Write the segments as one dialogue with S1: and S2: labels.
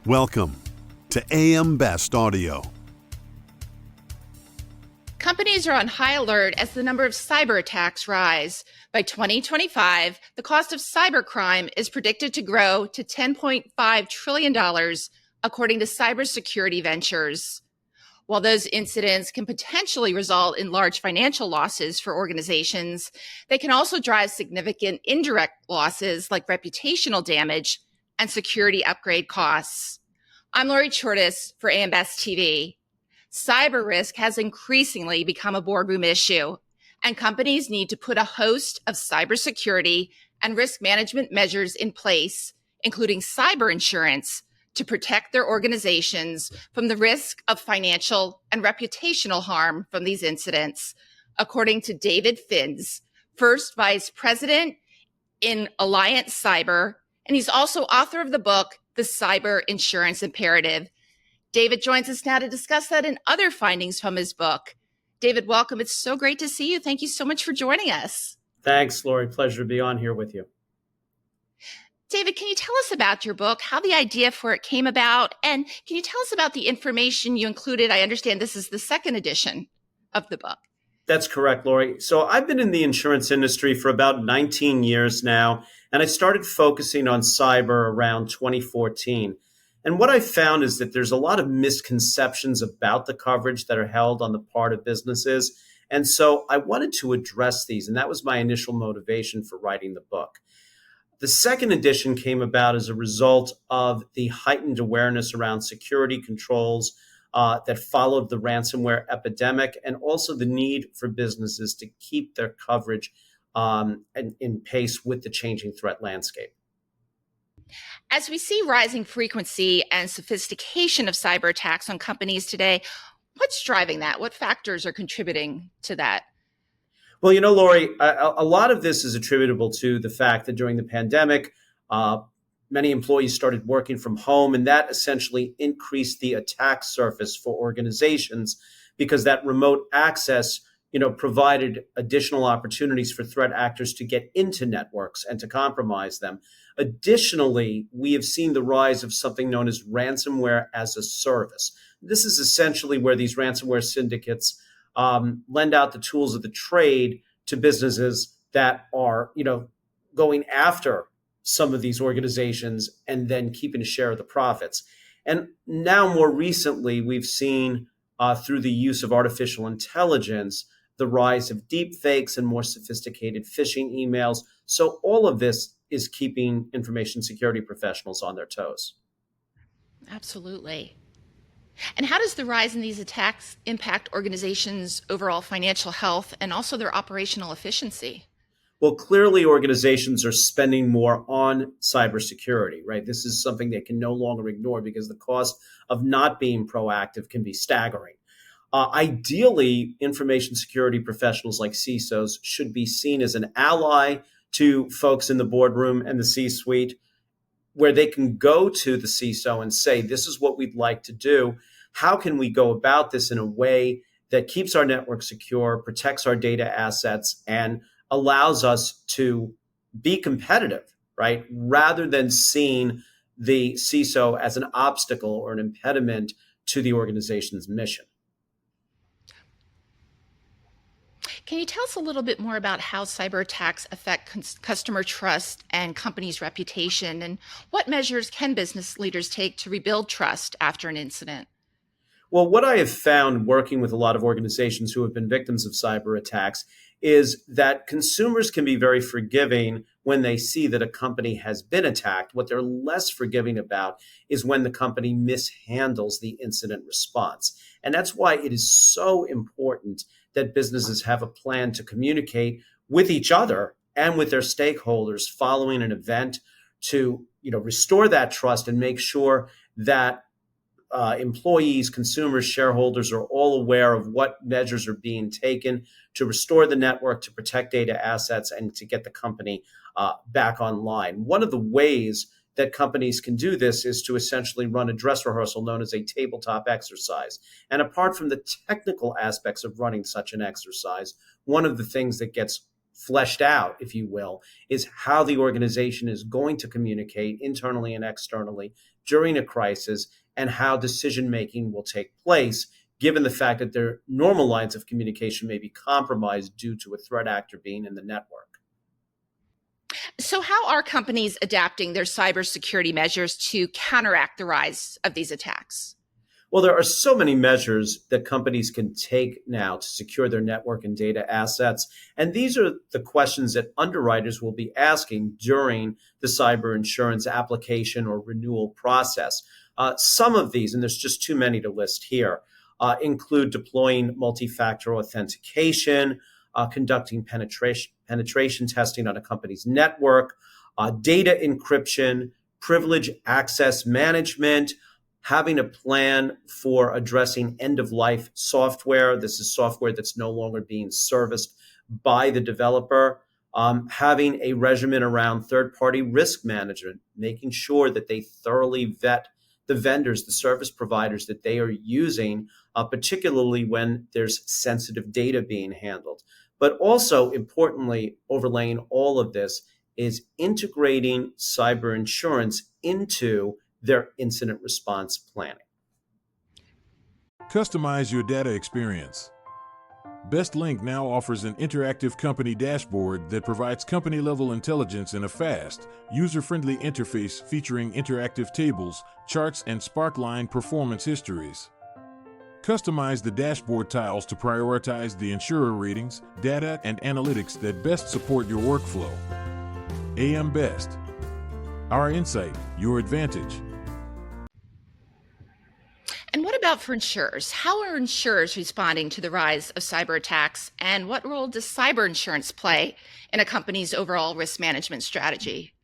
S1: Welcome to AM Best Audio.
S2: Companies are on high alert as the number of cyber attacks rise. By 2025, the cost of cybercrime is predicted to grow to $10.5 trillion, according to Cybersecurity Ventures. While those incidents can potentially result in large financial losses for organizations, they can also drive significant indirect losses like reputational damage and security upgrade costs. I'm Lori Chortis for AM Best TV. Cyber risk has increasingly become a boardroom issue, and companies need to put a host of cybersecurity and risk management measures in place, including cyber insurance, to protect their organizations from the risk of financial and reputational harm from these incidents, according to David Finz, first vice president in Alliant Cyber, and he's also author of the book, The Cyber Insurance Imperative. David joins us now to discuss that and other findings from his book. David, welcome. It's so great to see you. Thank you so much for joining us.
S3: Thanks, Lori. Pleasure to be on here with you.
S2: David, can you tell us about your book, how the idea for it came about, and can you tell us about the information you included? I understand this is the second edition of the book.
S3: That's correct, Lori. So I've been in the insurance industry for about 19 years now, and I started focusing on cyber around 2014. And what I found is that there's a lot of misconceptions about the coverage that are held on the part of businesses. And so I wanted to address these, and that was my initial motivation for writing the book. The second edition came about as a result of the heightened awareness around security controls that followed the ransomware epidemic, and also the need for businesses to keep their coverage in pace with the changing threat landscape.
S2: As we see rising frequency and sophistication of cyber attacks on companies today, what's driving that? What factors are contributing to that?
S3: Well, Lori, a lot of this is attributable to the fact that during the pandemic, many employees started working from home, and that essentially increased the attack surface for organizations because that remote access, provided additional opportunities for threat actors to get into networks and to compromise them. Additionally, we have seen the rise of something known as ransomware as a service. This is essentially where these ransomware syndicates lend out the tools of the trade to businesses that are, going after some of these organizations and then keeping a share of the profits. And now more recently, we've seen through the use of artificial intelligence, the rise of deep fakes and more sophisticated phishing emails. So all of this is keeping information security professionals on their toes.
S2: Absolutely. And how does the rise in these attacks impact organizations' overall financial health and also their operational efficiency?
S3: Well, clearly organizations are spending more on cybersecurity, right? This is something they can no longer ignore because the cost of not being proactive can be staggering. Ideally, information security professionals like CISOs should be seen as an ally to folks in the boardroom and the C-suite, where they can go to the CISO and say, this is what we'd like to do. How can we go about this in a way that keeps our network secure, protects our data assets, and allows us to be competitive, right? Rather than seeing the CISO as an obstacle or an impediment to the organization's mission.
S2: Can you tell us a little bit more about how cyber attacks affect customer trust and companies' reputation, and what measures can business leaders take to rebuild trust after an incident?
S3: Well, what I have found working with a lot of organizations who have been victims of cyber attacks is that consumers can be very forgiving when they see that a company has been attacked. What they're less forgiving about is when the company mishandles the incident response. And that's why it is so important that businesses have a plan to communicate with each other and with their stakeholders following an event to, restore that trust and make sure that employees, consumers, shareholders are all aware of what measures are being taken to restore the network, to protect data assets, and to get the company back online. One of the ways that companies can do this is to essentially run a dress rehearsal known as a tabletop exercise. And apart from the technical aspects of running such an exercise, one of the things that gets fleshed out, if you will, is how the organization is going to communicate internally and externally during a crisis and how decision making will take place, given the fact that their normal lines of communication may be compromised due to a threat actor being in the network.
S2: So how are companies adapting their cybersecurity measures to counteract the rise of these attacks?
S3: Well, there are so many measures that companies can take now to secure their network and data assets. And these are the questions that underwriters will be asking during the cyber insurance application or renewal process. Some of these, and there's just too many to list here, include deploying multi-factor authentication, conducting penetration testing on a company's network, data encryption, privilege access management, having a plan for addressing end-of-life software. This is software that's no longer being serviced by the developer. Having a regimen around third-party risk management, making sure that they thoroughly vet the vendors, the service providers that they are using, particularly when there's sensitive data being handled. But also, importantly, overlaying all of this is integrating cyber insurance into their incident response planning.
S4: Customize your data experience. BestLink now offers an interactive company dashboard that provides company-level intelligence in a fast, user-friendly interface featuring interactive tables, charts, and Sparkline performance histories. Customize the dashboard tiles to prioritize the insurer ratings, data, and analytics that best support your workflow. AM Best. Our insight, your advantage.
S2: And what about for insurers? How are insurers responding to the rise of cyber attacks? And what role does cyber insurance play in a company's overall risk management strategy?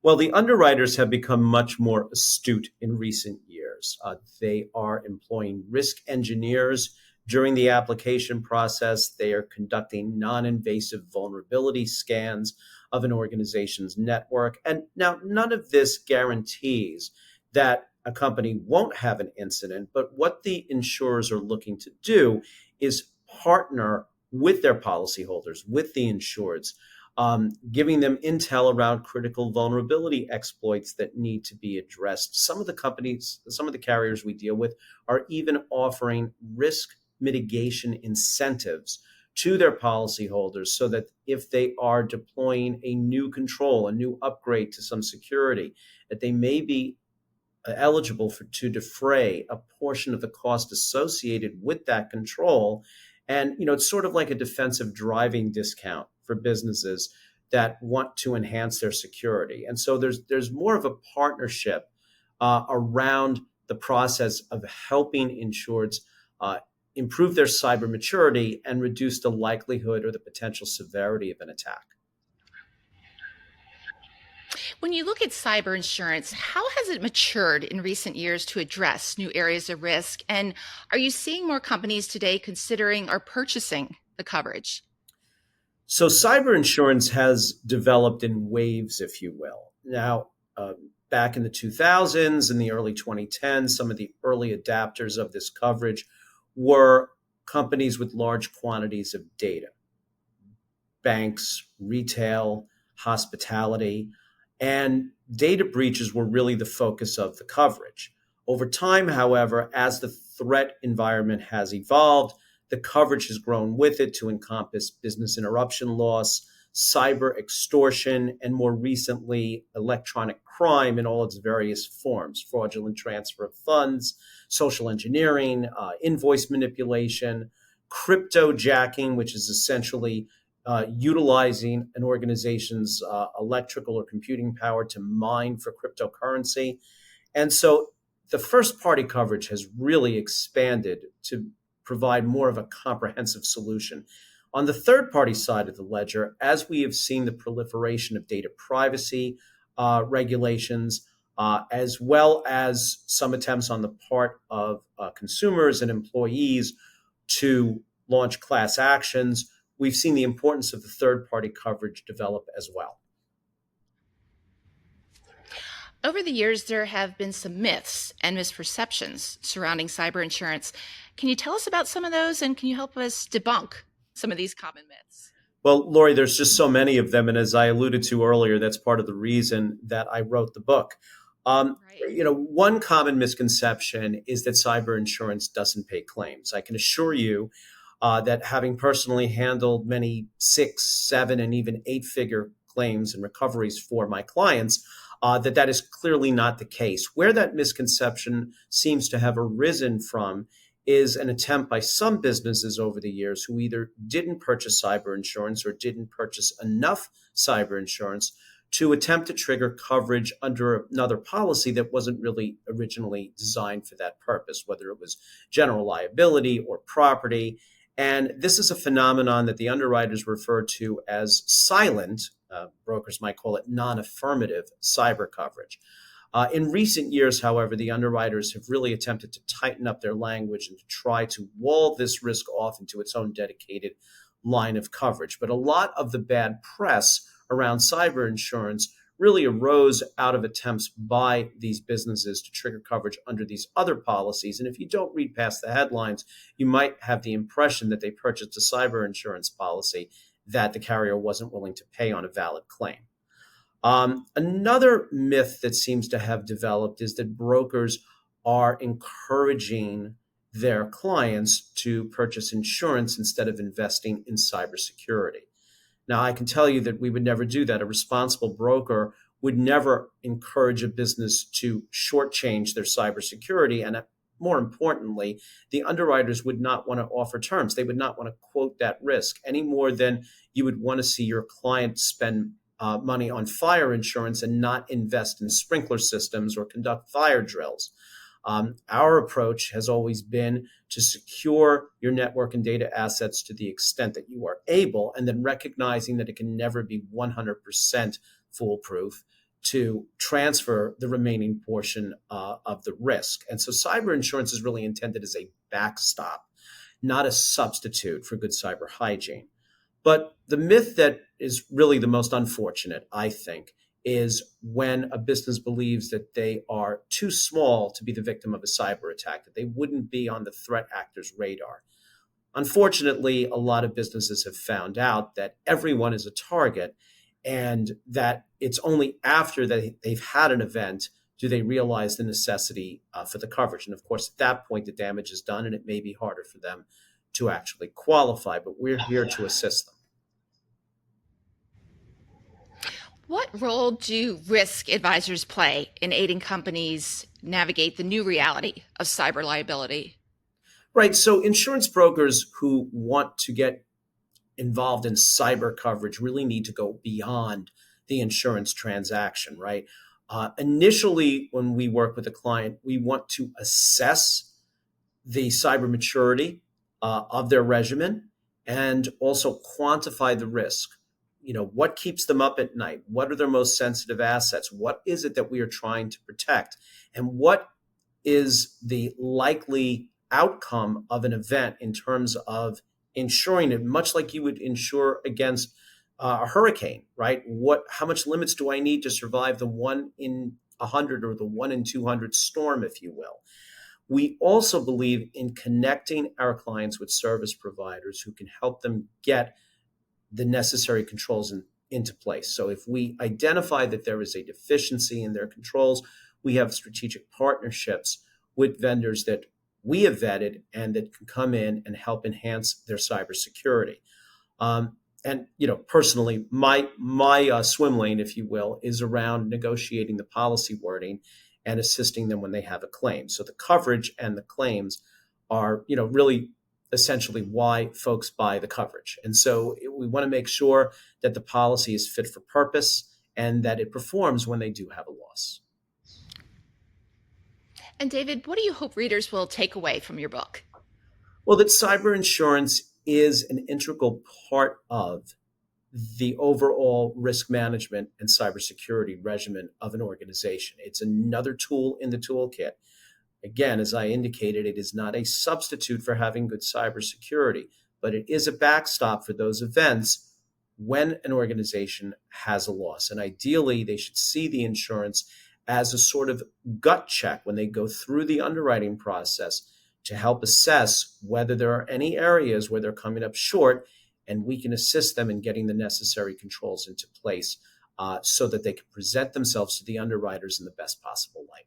S3: Well, the underwriters have become much more astute in recent years. They are employing risk engineers during the application process. They are conducting non-invasive vulnerability scans of an organization's network. And now, none of this guarantees that a company won't have an incident, but what the insurers are looking to do is partner with their policyholders, with the insureds, giving them intel around critical vulnerability exploits that need to be addressed. Some of the carriers we deal with are even offering risk mitigation incentives to their policyholders so that if they are deploying a new control, a new upgrade to some security, that they may be eligible to defray a portion of the cost associated with that control. And, it's sort of like a defensive driving discount for businesses that want to enhance their security. And so there's more of a partnership around the process of helping insureds improve their cyber maturity and reduce the likelihood or the potential severity of an attack.
S2: When you look at cyber insurance, how has it matured in recent years to address new areas of risk? And are you seeing more companies today considering or purchasing the coverage?
S3: So cyber insurance has developed in waves, if you will. Now, back in the 2000s and the early 2010s, some of the early adapters of this coverage were companies with large quantities of data, banks, retail, hospitality. And data breaches were really the focus of the coverage. Over time, however, as the threat environment has evolved, the coverage has grown with it to encompass business interruption loss, cyber extortion, and more recently, electronic crime in all its various forms, fraudulent transfer of funds, social engineering, invoice manipulation, cryptojacking, which is essentially utilizing an organization's electrical or computing power to mine for cryptocurrency. And so the first party coverage has really expanded to provide more of a comprehensive solution. On the third party side of the ledger, as we have seen the proliferation of data privacy regulations, as well as some attempts on the part of consumers and employees to launch class actions, we've seen the importance of the third-party coverage develop as well.
S2: Over the years, there have been some myths and misperceptions surrounding cyber insurance. Can you tell us about some of those, and can you help us debunk some of these common myths?
S3: Well, Lori, there's just so many of them. And as I alluded to earlier, that's part of the reason that I wrote the book.
S2: Right.
S3: One common misconception is that cyber insurance doesn't pay claims. I can assure you that having personally handled many 6, 7, and even 8-figure claims and recoveries for my clients, that is clearly not the case. Where that misconception seems to have arisen from is an attempt by some businesses over the years who either didn't purchase cyber insurance or didn't purchase enough cyber insurance to attempt to trigger coverage under another policy that wasn't really originally designed for that purpose, whether it was general liability or property. And this is a phenomenon that the underwriters refer to as silent, brokers might call it non-affirmative cyber coverage. In recent years, however, the underwriters have really attempted to tighten up their language and to try to wall this risk off into its own dedicated line of coverage. But a lot of the bad press around cyber insurance really arose out of attempts by these businesses to trigger coverage under these other policies. And if you don't read past the headlines, you might have the impression that they purchased a cyber insurance policy that the carrier wasn't willing to pay on a valid claim. Another myth that seems to have developed is that brokers are encouraging their clients to purchase insurance instead of investing in cybersecurity. Now, I can tell you that we would never do that. A responsible broker would never encourage a business to shortchange their cybersecurity. And more importantly, the underwriters would not want to offer terms. They would not want to quote that risk any more than you would want to see your client spend money on fire insurance and not invest in sprinkler systems or conduct fire drills. Our approach has always been to secure your network and data assets to the extent that you are able, and then recognizing that it can never be 100% foolproof, to transfer the remaining portion of the risk. And so cyber insurance is really intended as a backstop, not a substitute for good cyber hygiene. But the myth that is really the most unfortunate, I think, is when a business believes that they are too small to be the victim of a cyber attack, that they wouldn't be on the threat actor's radar. Unfortunately, a lot of businesses have found out that everyone is a target, and that it's only after they've had an event do they realize the necessity for the coverage. And of course, at that point, the damage is done, and it may be harder for them to actually qualify, but we're here to assist them.
S2: What role do risk advisors play in aiding companies navigate the new reality of cyber liability?
S3: Right. So insurance brokers who want to get involved in cyber coverage really need to go beyond the insurance transaction, right? Initially, when we work with a client, we want to assess the cyber maturity of their regimen and also quantify the risk. What keeps them up at night? What are their most sensitive assets? What is it that we are trying to protect? And what is the likely outcome of an event in terms of insuring it, much like you would insure against a hurricane, right? How much limits do I need to survive the 1 in 100 or the 1 in 200 storm, if you will? We also believe in connecting our clients with service providers who can help them get the necessary controls into place. So if we identify that there is a deficiency in their controls, we have strategic partnerships with vendors that we have vetted and that can come in and help enhance their cybersecurity. And personally, my swim lane, if you will, is around negotiating the policy wording and assisting them when they have a claim. So the coverage and the claims are, really essentially why folks buy the coverage. And so we want to make sure that the policy is fit for purpose and that it performs when they do have a loss.
S2: And David, what do you hope readers will take away from your book?
S3: Well, that cyber insurance is an integral part of the overall risk management and cybersecurity regimen of an organization. It's another tool in the toolkit. Again, as I indicated, it is not a substitute for having good cybersecurity, but it is a backstop for those events when an organization has a loss. And ideally, they should see the insurance as a sort of gut check when they go through the underwriting process to help assess whether there are any areas where they're coming up short and we can assist them in getting the necessary controls into place so that they can present themselves to the underwriters in the best possible light.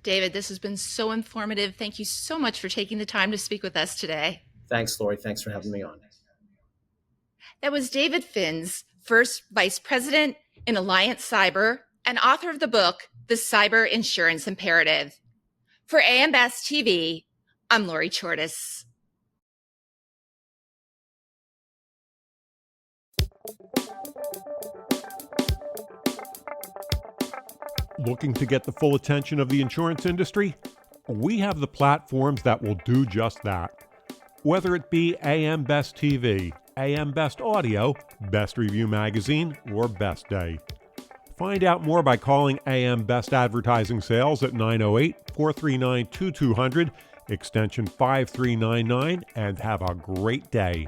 S2: David, this has been so informative. Thank you so much for taking the time to speak with us today.
S3: Thanks, Lori. Thanks for having me on.
S2: That was David Finz, first vice president in Alliant Cyber and author of the book, The Cyber Insurance Imperative. For AM Best TV, I'm Lori Chortis.
S5: Looking to get the full attention of the insurance industry? We have the platforms that will do just that. Whether it be AM Best TV, AM Best Audio, Best Review Magazine, or Best Day. Find out more by calling AM Best Advertising Sales at 908-439-2200, extension 5399, and have a great day.